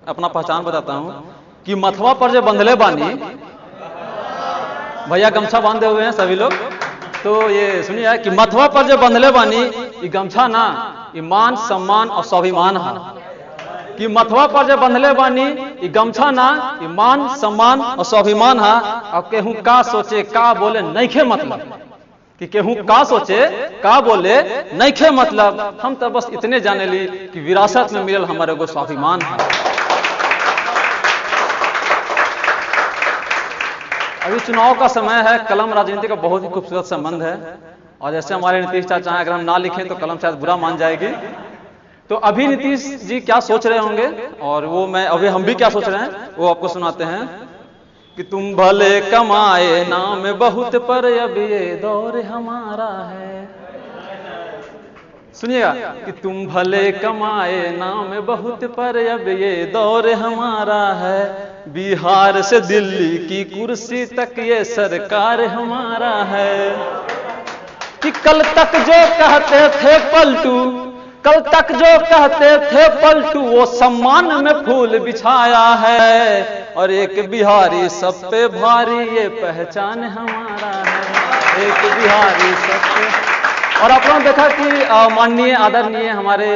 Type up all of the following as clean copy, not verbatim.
अपना पहचान बताता हूं कि मथवा पर जो बंधले बानी, भैया गमछा बांधे हुए हैं सभी लोग, तो ये सुनिए कि मथवा पर जो बंधले बानी ये गमछा ना, ईमान सम्मान और स्वाभिमान है। कि मथवा पर जो बंधले बानी ये गमछा ना, ईमान सम्मान और स्वाभिमान है। और केहू का सोचे का बोले नहीं खे मतलब, कि केहू का सोचे का बोले नहीं खे मतलब। हम तो बस इतने जाने ली कि विरासत में मिलल हमारे को स्वाभिमान है। अभी चुनाव का समय है, कलम राजनीति का बहुत ही खूबसूरत संबंध है। और जैसे हमारे नीतीश चाचा हैं, अगर हम ना लिखें तो कलम शायद बुरा मान जाएगी। तो अभी नीतीश जी क्या सोच रहे होंगे और वो अभी हम भी क्या सोच रहे हैं वो आपको सुनाते हैं। कि तुम भले कमाए नाम बहुत पर अब ये दौर हमारा है। सुनिएगा कि तुम भले कमाए नाम बहुत पर अब ये दौर हमारा है। बिहार से दिल्ली की कुर्सी तक ये सरकार हमारा है। कि कल तक जो कहते थे पलटू, कल तक जो कहते थे पलटू, वो सम्मान में फूल बिछाया है। और एक बिहारी सब पे भारी ये पहचान हमारा है। एक बिहारी सब पे। और आपने देखा कि माननीय आदरणीय हमारे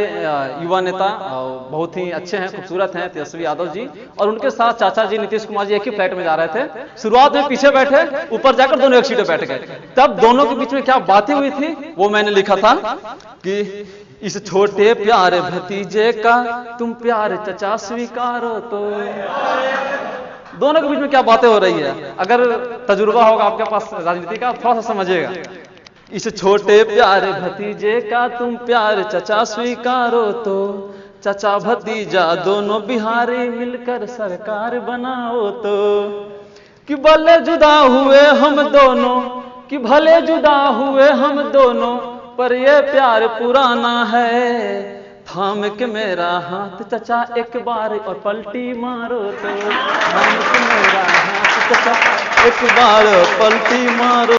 युवा नेता बहुत ही अच्छे हैं, खूबसूरत हैं, तेजस्वी यादव जी, और उनके साथ चाचा जी नीतीश कुमार जी एक ही फ्लाइट में जा रहे थे। शुरुआत में पीछे बैठे, ऊपर जाकर दोनों एक सीट पे बैठ गए। तब दोनों के बीच में क्या बातें हुई थी वो मैंने लिखा था कि इस छोटे प्यारे भतीजे का तुम प्यार चचा स्वीकारो। तो दोनों के बीच में क्या बातें हो रही है, अगर तजुर्बा होगा आपके पास राजनीति का थोड़ा सा समझिएगा। इस छोटे प्यारे भतीजे का तुम प्यार चचा स्वीकारो, तो चचा भतीजा दोनों बिहारी मिलकर सरकार बनाओ। तो कि भले जुदा हुए हम दोनों, कि भले जुदा हुए हम दोनों, पर ये प्यार पुराना है। थाम के मेरा हाथ चचा एक बार और पलटी मारो। तो थाम के मेरा हाथ चचा एक बार पलटी मारो।